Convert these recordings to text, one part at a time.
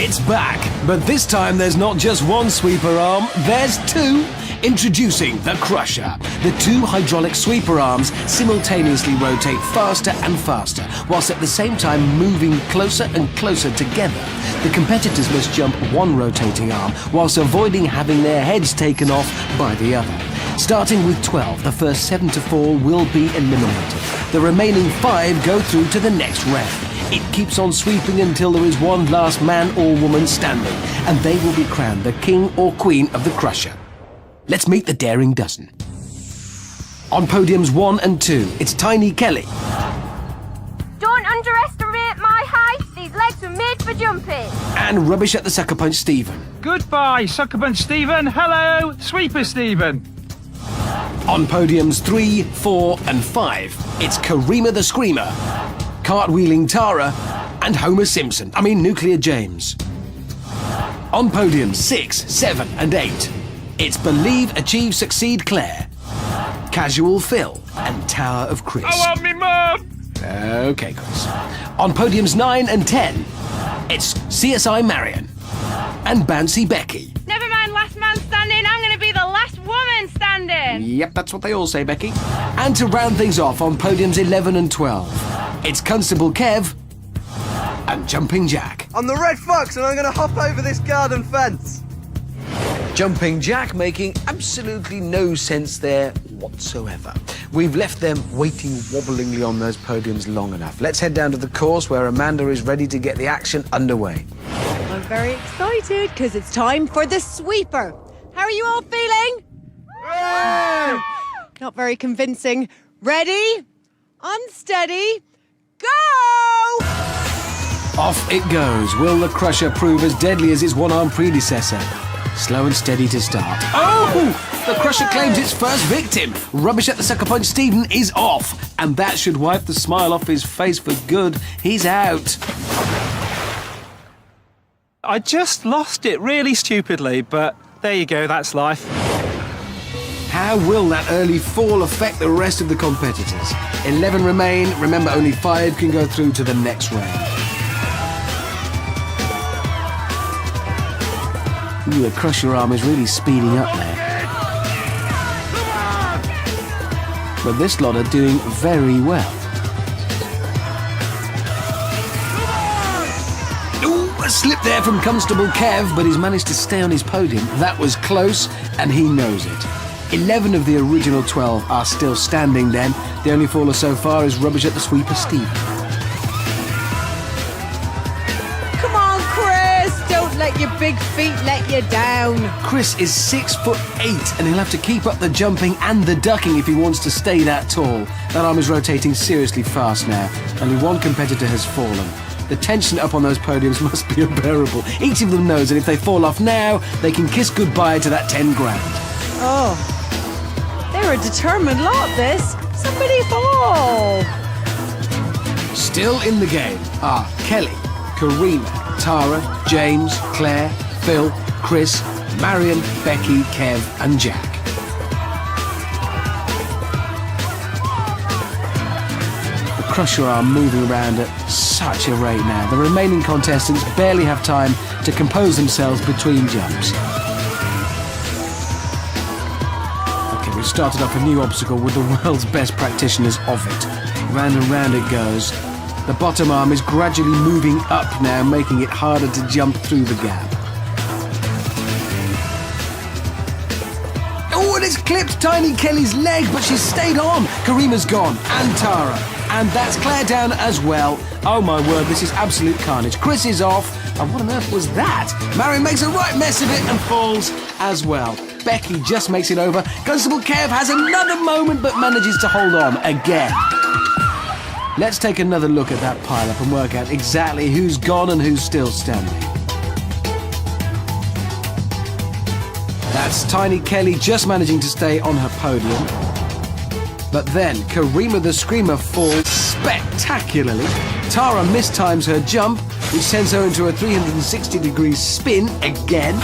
It's back, but this time there's not just one sweeper arm, there's two. Introducing the Crusher. The two hydraulic sweeper arms simultaneously rotate faster and faster, whilst at the same time moving closer and closer together. The competitors must jump one rotating arm, whilst avoiding having their heads taken off by the other. Starting with 12, the first 7 to fall will be eliminated. The remaining 5 go through to the next round. It keeps on sweeping until there is one last man or woman standing, and they will be crowned the king or queen of the Crusher. Let's meet the daring dozen. On podiums 1 and 2, it's Tiny Kelly. Don't underestimate my height. These legs were made for jumping. And Rubbish at the Sucker Punch Stephen. Goodbye, Sucker Punch Stephen. Hello, Sweeper Stephen. On podiums 3, 4 and 5, it's Karima the Screamer, Cartwheeling Tara, and Homer Simpson. Nuclear James. On podiums 6, 7 and 8, it's Believe, Achieve, Succeed Claire, Casual Phil, and Tower of Chris. I want me mum! Okay, Chris. On podiums 9 and 10, it's CSI Marion and Bouncy Becky. Never mind last man standing, I'm going to be the last woman standing. Yep, that's what they all say, Becky. And to round things off on podiums 11 and 12, it's Constable Kev and Jumping Jack. I'm the Red Fox and I'm going to hop over this garden fence. Jumping Jack making absolutely no sense there whatsoever. We've left them waiting wobblingly on those podiums long enough. Let's head down to the course where Amanda is ready to get the action underway. I'm very excited because it's time for the sweeper. How are you all feeling? Not very convincing. Ready? Unsteady. Go! Off it goes. Will the Crusher prove as deadly as its one-armed predecessor? Slow and steady to start. Oh! The Crusher claims its first victim. Rubbish at the Sucker Punch Stephen is off. And that should wipe the smile off his face for good. He's out. I just lost it really stupidly, but there you go, that's life. How will that early fall affect the rest of the competitors? 11 remain. Remember, only 5 can go through to the next round. Ooh, the Crusher arm is really speeding up there. But this lot are doing very well. Ooh, a slip there from Constable Kev, but he's managed to stay on his podium. That was close, and he knows it. 11 of the original 12 are still standing then. The only faller so far is Rubbish at the Sweeper Steve. Come on, Chris! Don't let your big feet let you down. Chris is 6'8", and he'll have to keep up the jumping and the ducking if he wants to stay that tall. That arm is rotating seriously fast now. Only one competitor has fallen. The tension up on those podiums must be unbearable. Each of them knows that if they fall off now, they can kiss goodbye to that 10 grand. Oh, they're a determined lot, this. Somebody fall. Still in the game are Kelly, Karima, Tara, James, Claire, Phil, Chris, Marion, Becky, Kev and Jack. The Crusher are moving around at such a rate now. The remaining contestants barely have time to compose themselves between jumps. Okay, we've started off a new obstacle with the world's best practitioners of it. Round and round it goes. The bottom arm is gradually moving up now, making it harder to jump through the gap. Oh, and it's clipped Tiny Kelly's leg, but she's stayed on. Karima's gone, and Tara. And that's Claire down as well. Oh my word, this is absolute carnage. Chris is off. And what on earth was that? Marion makes a right mess of it and falls as well. Becky just makes it over. Constable Kev has another moment but manages to hold on again. Let's take another look at that pile-up and work out exactly who's gone and who's still standing. That's Tiny Kelly just managing to stay on her podium. But then Karima the Screamer falls spectacularly. Tara mistimes her jump, which sends her into a 360-degree spin again.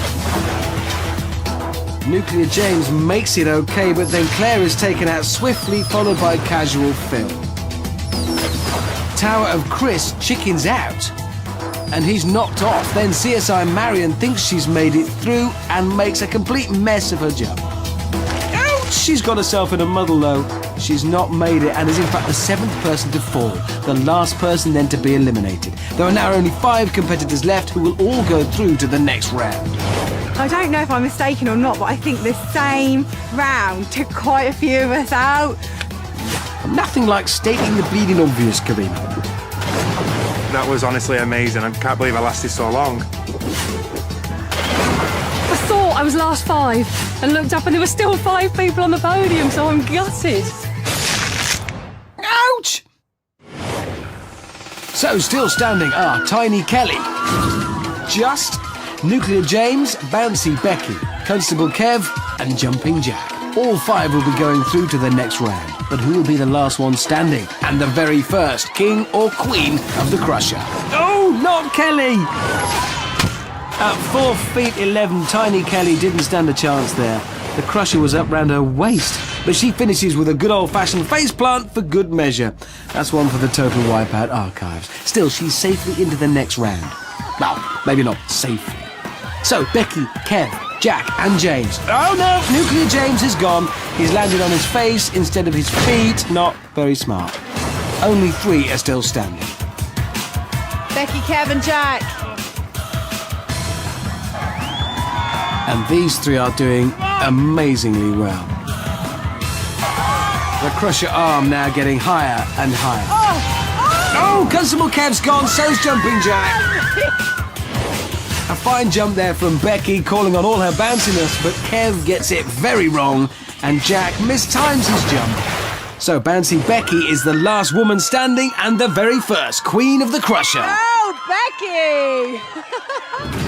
Nuclear James makes it okay, but then Claire is taken out swiftly, followed by Casual Phil. Tower of Chris chickens out. and he's knocked off. Then CSI Marion thinks she's made it through and makes a complete mess of her jump. Ouch! She's got herself in a muddle though. She's not made it and is in fact the 7th person to fall, the last person then to be eliminated. There are now only 5 competitors left who will all go through to the next round. I don't know if I'm mistaken or not, but I think the same round took quite a few of us out. Nothing like stating the bleeding obvious, Karina. That was honestly amazing. I can't believe I lasted so long. I thought I was last 5 and looked up and there were still 5 people on the podium, so I'm gutted. Ouch! So still standing are Tiny Kelly, Just, Nuclear James, Bouncy Becky, Constable Kev and Jumping Jack. All 5 will be going through to the next round. But who will be the last one standing? And the very first king or queen of the Crusher? Oh, not Kelly! At 4 feet 11, Tiny Kelly didn't stand a chance there. The Crusher was up round her waist, but she finishes with a good old-fashioned faceplant for good measure. That's one for the Total Wipeout archives. Still, she's safely into the next round. Well, maybe not safely. So, Becky, Kev, Jack and James. Oh no, Nuclear James is gone. He's landed on his face instead of his feet. Not very smart. Only 3 are still standing. Becky, Kev and Jack. And these 3 are doing amazingly well. The Crusher arm now getting higher and higher. Oh, Constable Kev's gone, so's Jumping Jack. A fine jump there from Becky, calling on all her bounciness, but Kev gets it very wrong, and Jack mistimes his jump. So Bouncy Becky is the last woman standing and the very first Queen of the Crusher. Oh, Becky!